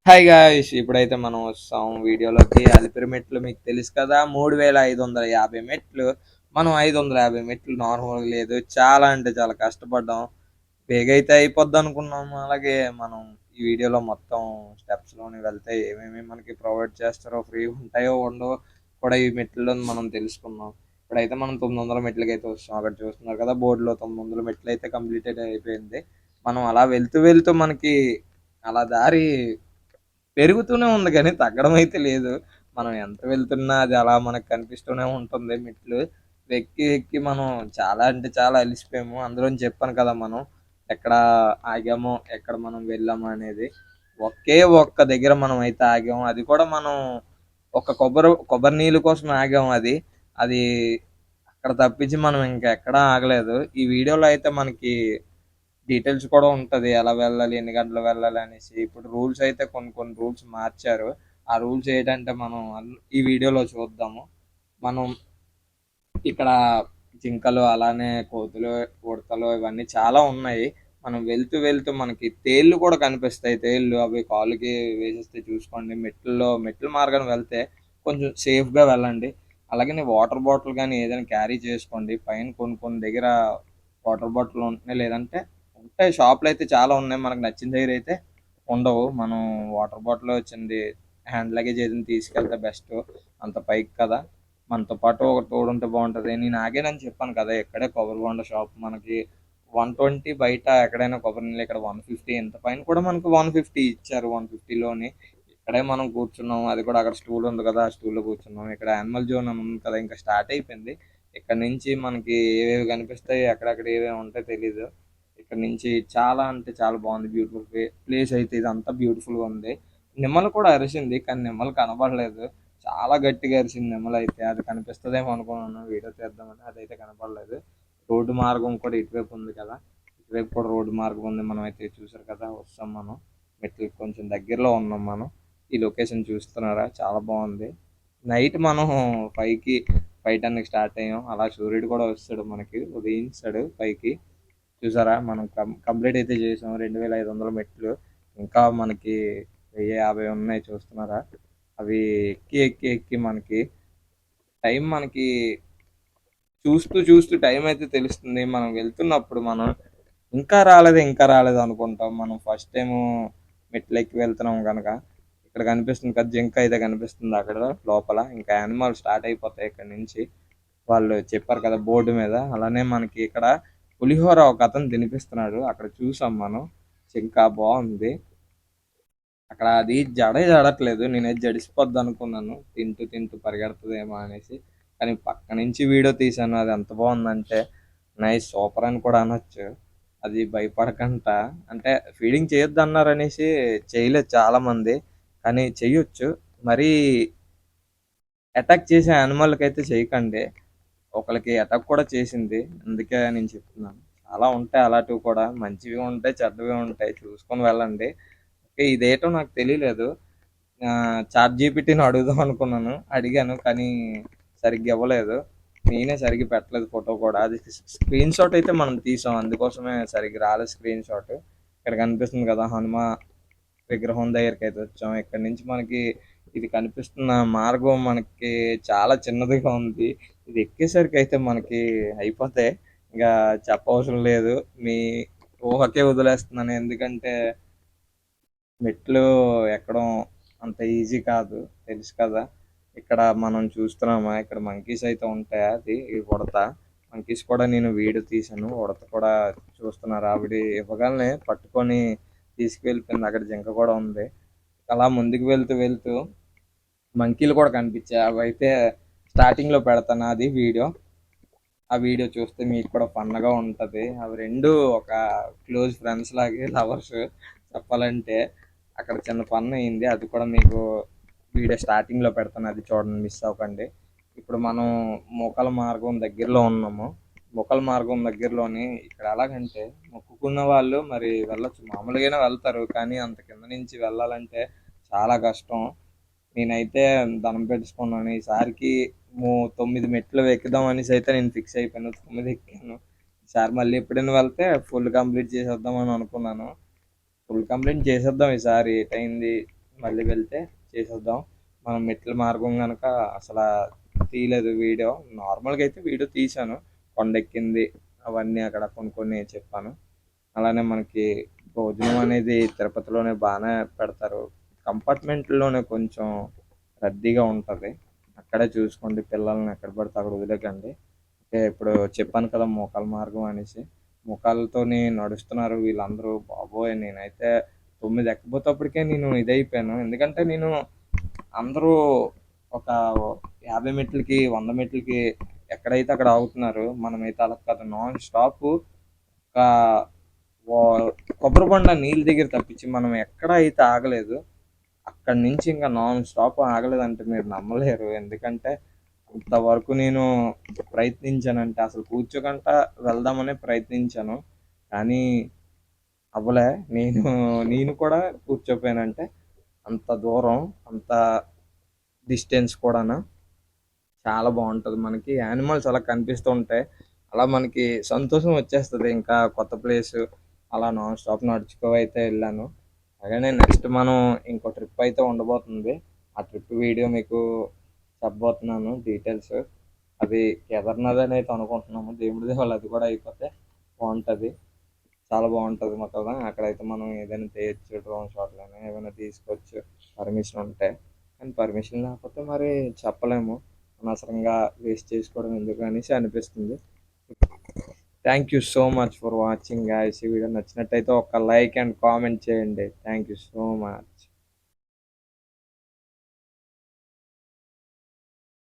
Hi guys, ఇప్పుడైతే మనం వస్తాం వీడియోలోకి. అలిపిరి మెట్లు మీకు తెలుసు కదా, 3550 మెట్లు. మనం 550 మెట్లు నార్మల్గా లేదు, చాలా అంటే చాలా కష్టపడ్డాం. బేగైతే అయిపోద్ది అనుకున్నాము. అలాగే మనం ఈ వీడియోలో మొత్తం స్టెప్స్లోని వెళ్తే ఏమేమి మనకి ప్రొవైడ్ చేస్తారో, ఫ్రీ ఉంటాయో ఉండవో కూడా ఈ మెట్లలో మనం తెలుసుకుందాం. ఇప్పుడైతే మనం 900 మెట్లకి అయితే వస్తాం. అక్కడ చూస్తున్నారు కదా బోర్డులో 900 మెట్లు అయితే కంప్లీటెడ్ అయిపోయింది. మనం అలా వెళ్తూ వెళ్తూ మనకి అలా దారి పెరుగుతూనే ఉంది కానీ తగ్గడం అయితే లేదు. మనం ఎంత వెళ్తున్నా అది అలా మనకు కనిపిస్తూనే ఉంటుంది మెట్లు. ఎక్కి ఎక్కి మనం చాలా అంటే చాలా అలిసిపోయాము. అందులోని చెప్పాను కదా మనం ఎక్కడ ఆగామో, ఎక్కడ మనం వెళ్ళాము అనేది. ఒకే ఒక్క దగ్గర మనం అయితే ఆగాము. అది కూడా మనం ఒక కొబ్బరి కొబ్బరి నీళ్ళు కోసం ఆగాము. అది అది అక్కడ తప్పించి మనం ఇంకా ఎక్కడా ఆగలేదు. ఈ వీడియోలో అయితే మనకి డీటెయిల్స్ కూడా ఉంటది. ఎలా వెళ్ళాలి, ఎన్ని గంటలు వెళ్ళాలి అనేసి. ఇప్పుడు రూల్స్ అయితే కొన్ని కొన్ని రూల్స్ మార్చారు. ఆ రూల్స్ ఏంటంటే మనం ఈ వీడియోలో చూద్దాము. మనం ఇక్కడ జింకలు, అలానే కోతులు, ఉడతలు ఇవన్నీ చాలా ఉన్నాయి. మనం వెళ్తూ వెళ్తూ మనకి తేళ్ళు కూడా కనిపిస్తాయి. తేళ్ళు అవి కాలుకి వేసేస్తే చూసుకోండి. మెట్ల మార్గం వెళ్తే కొంచెం సేఫ్గా వెళ్ళండి. అలాగే వాటర్ బాటిల్ కానీ ఏదైనా క్యారీ చేసుకోండి. పైన కొన్ని కొన్ని దగ్గర వాటర్ బాటిల్ ఉంటున్నాయి, లేదంటే ఉంటాయి. షాపులు అయితే చాలా ఉన్నాయి, మనకు నచ్చిన దగ్గర అయితే ఉండవు. మనం వాటర్ బాటిల్ వచ్చింది హ్యాండ్ లగేజ్ ఏదైనా తీసుకెళ్తే బెస్ట్. అంత పైకి కదా, మనతో పాటు ఒక తోడు ఉంటే బాగుంటుంది. నేను ఆగానని చెప్పాను కదా, ఇక్కడే కొబ్బరి బొండ షాప్ మనకి 120. బయట ఎక్కడైనా కొబ్బరి నీళ్ళు ఇక్కడ 150. ఇంత పైన కూడా మనకు 150 ఇచ్చారు. 150లోని ఇక్కడే మనం కూర్చున్నాం. అది కూడా అక్కడ స్టూల్ ఉంది కదా, ఆ స్టూల్లో కూర్చున్నాం. ఇక్కడ యానిమల్ జోన్ అని ఉంది కదా, ఇంకా స్టార్ట్ అయిపోయింది. ఇక్కడ నుంచి మనకి ఏవేవి కనిపిస్తాయి, ఎక్కడెక్కడ ఏవేవి ఉంటాయో తెలీదు. ఇక్కడ నుంచి చాలా అంటే చాలా బాగుంది. బ్యూటిఫుల్ ప్లేస్ అయితే ఇదంతా బ్యూటిఫుల్గా ఉంది. నిమ్మలు కూడా అరిసింది కానీ నిమ్మలు కనబడలేదు. చాలా గట్టిగా అరిసింది నిమ్మలు అయితే. అది కనిపిస్తుందేమో అనుకున్నాను వీడియో తీద్దామని, అదైతే కనపడలేదు. రోడ్డు మార్గం కూడా ఇటువైపు ఉంది కదా, ఇటువైపు కూడా రోడ్డు మార్గం ఉంది. మనం అయితే చూసారు కదా, వస్తాం మనం మెట్లకి కొంచెం దగ్గరలో ఉన్నాం మనం. ఈ లొకేషన్ చూస్తున్నారా, చాలా బాగుంది. నైట్ మనం 5కి 5:10కి స్టార్ట్ అయ్యాం. అలా సూర్యుడు కూడా వస్తాడు మనకి, ఉదయిస్తాడు పైకి. చూసారా, మనం కంప్లీట్ అయితే చేసాం 2500 మెట్లు. ఇంకా మనకి 1050 ఉన్నాయి, చూస్తున్నారా. అవి ఎక్కి ఎక్కి ఎక్కి మనకి టైం మనకి చూస్తూ చూస్తూ టైం అయితే తెలుస్తుంది. మనం వెళ్తున్నప్పుడు మనం ఇంకా రాలేదు అనుకుంటాం. మనం ఫస్ట్ టైం మెట్లు ఎక్కి వెళ్తున్నాం కనుక. ఇక్కడ కనిపిస్తుంది కదా జింక అయితే కనిపిస్తుంది అక్కడ లోపల. ఇంకా యానిమల్ స్టార్ట్ అయిపోతాయి ఇక్కడ నుంచి. వాళ్ళు చెప్పారు కదా బోర్డు మీద. అలానే మనకి ఇక్కడ పులిహోర ఒక అతను తినిపిస్తున్నాడు, అక్కడ చూసాం మనం. జింక బాగుంది. అక్కడ అది జడట్లేదు. నేనైతే జడిసిపోద్ది అనుకున్నాను, తింటూ తింటూ పరిగెడుతుందేమో అనేసి. కానీ పక్క నుంచి వీడియో తీశాను. అది ఎంత బాగుందంటే నైస్, సూపర్ అని కూడా అనొచ్చు. అది భయపడకంట, అంటే ఫీడింగ్ చేయొద్దు అన్నారు అనేసి చేయలేదు చాలా మంది, కానీ చెయ్యొచ్చు. మరీ అటాక్ చేసే యానిమల్కి అయితే చేయకండి. ఒకరికి అటాక్ కూడా చేసింది, అందుకే నేను చెప్తున్నాను. చాలా ఉంటాయి అలాంటివి కూడా, మంచివి ఉంటాయి చెడ్డవి ఉంటాయి, చూసుకొని వెళ్ళండి. ఓకే, ఇదేటో నాకు తెలియలేదు. చాట్ జీపీటీని అడుగుదాం అనుకున్నాను, అడిగాను కానీ సరిగ్గా ఇవ్వలేదు. నేనే సరిగ్గా పెట్టలేదు ఫోటో కూడా. అది స్క్రీన్ షాట్ అయితే మనం తీసాం, అందుకోసమే సరిగ్గా రాలేదు స్క్రీన్ షాట్. ఇక్కడ కనిపిస్తుంది కదా హనుమ విగ్రహం దగ్గరికి అయితే వచ్చాం. ఇక్కడ నుంచి మనకి ఇది కనిపిస్తున్న మార్గం మనకి చాలా చిన్నదిగా ఉంది. ఇది ఎక్కేసరికి అయితే మనకి అయిపోతాయి, ఇంకా చెప్పవసరం లేదు. మీ ఊహకే వదిలేస్తున్నాను, ఎందుకంటే మెట్లు ఎక్కడం అంత ఈజీ కాదు, తెలుసు కదా. ఇక్కడ మనం చూస్తున్నామా, ఇక్కడ మంకీస్ అయితే ఉంటాయి. అది ఈ ఉడత మంకీస్ కూడా నేను వీడియో తీశాను. ఉడత కూడా చూస్తున్నారు, ఆవిడ ఇవ్వగానే పట్టుకొని తీసుకువెళ్ళిపోయింది. అక్కడ జింక కూడా ఉంది. అలా ముందుకు వెళ్తూ వెళ్తూ మంకీలు కూడా కనిపించాయి. అవి అయితే స్టార్టింగ్లో పెడతాను అది వీడియో. ఆ వీడియో చూస్తే మీకు కూడా ఫన్గా ఉంటుంది. అవి రెండు ఒక క్లోజ్ ఫ్రెండ్స్ లాగే, లవర్స్ చెప్పాలంటే. అక్కడ చిన్న ఫన్ అయింది, అది కూడా మీకు వీడియో స్టార్టింగ్లో పెడతాను, అది చూడండి, మిస్ అవ్వకండి. ఇప్పుడు మనం మోకాల మార్గం దగ్గరలో ఉన్నాము. మోకాల మార్గం దగ్గరలోని ఇక్కడ ఎలాగంటే మొక్కుకున్న వాళ్ళు మరి వెళ్ళొచ్చు, మామూలుగానే వెళ్తారు, కానీ అంత కింద నుంచి వెళ్ళాలంటే చాలా కష్టం. నేనైతే దండం పెట్టుకున్నాను ఈసారికి. 9 మెట్లు ఎక్కుదాం అనేసి అయితే నేను ఫిక్స్ అయిపోయాను. 9 ఎక్కాను. ఈసారి మళ్ళీ ఎప్పుడైనా వెళ్తే ఫుల్ కంప్లీట్ చేసేద్దాం అని అనుకున్నాను. ఫుల్ కంప్లీట్ చేసేద్దాం ఈసారి. ఏటైంది, మళ్ళీ వెళ్తే చేసేద్దాం. మనం మెట్ల మార్గం కనుక అసలు తీయలేదు వీడియో. నార్మల్గా అయితే వీడియో తీశాను, కొండెక్కింది అవన్నీ అక్కడ కొన్ని కొన్ని చెప్పాను. అలానే మనకి భోజనం అనేది తిరుపతిలోనే బాగానే పెడతారు. కంపార్ట్మెంట్లోనే కొంచెం రద్దీగా ఉంటుంది, అక్కడే చూసుకోండి. పిల్లల్ని ఎక్కడ పడితే అక్కడ వదిలేకండి. అంటే ఇప్పుడు చెప్పాను కదా మోకాల మార్గం అనేసి, మోకాళ్ళతోని నడుస్తున్నారు వీళ్ళందరూ. బాబోయ్, నేనైతే 9 ఎక్కబోతేప్పటికే నేను ఇదైపోయాను. ఎందుకంటే నేను అందరూ ఒక 50 మెట్లకి 100 మెట్లకి ఎక్కడైతే అక్కడ ఆగుతున్నారు, మనమైతే అలా కాదు. నాన్ స్టాప్ ఒక కొబ్బరి బొండ నీళ్ళ దగ్గర తప్పించి మనం ఎక్కడ అయితే ఆగలేదు. అక్కడి నుంచి ఇంకా నాన్ స్టాప్ ఆగలేదంటే మీరు నమ్మలేరు. ఎందుకంటే అంతవరకు నేను ప్రయత్నించానంటే అసలు కూర్చోకుండా వెళ్దామని ప్రయత్నించాను, కానీ అవ్వలే. నేను కూడా కూర్చోపోయానంటే అంత దూరం, అంత డిస్టెన్స్ కూడాను చాలా బాగుంటుంది. మనకి యానిమల్స్ అలా కనిపిస్తూ ఉంటాయి, అలా మనకి సంతోషం వచ్చేస్తుంది. ఇంకా కొత్త ప్లేస్ అలా నాన్ స్టాప్ నడుచుకో అయితే వెళ్ళాను. అలాగే నెక్స్ట్ మనం ఇంకో ట్రిప్ అయితే ఉండబోతుంది. ఆ ట్రిప్ వీడియో మీకు చెప్పబోతున్నాను డీటెయిల్స్. అది కేదార్నాథ్ అని అయితే అనుకుంటున్నాము. దేవుడి దేవాళ్ళు అది కూడా అయిపోతే బాగుంటుంది, చాలా బాగుంటుంది మాకు కదా. అక్కడైతే మనం ఏదైనా చేయొచ్చు, డ్రోన్ షాట్లైనా ఏమైనా తీసుకోవచ్చు పర్మిషన్ ఉంటే. కానీ పర్మిషన్ లేకపోతే మరి చెప్పలేము, అనవసరంగా వేస్ట్ చేసుకోవడం ఎందుకు అనేసి అనిపిస్తుంది. Thank you so much for watching guys. ఈ వీడియో నచ్చినట్టయితే ఒక లైక్ అండ్ కామెంట్ చేయండి. Thank you so much.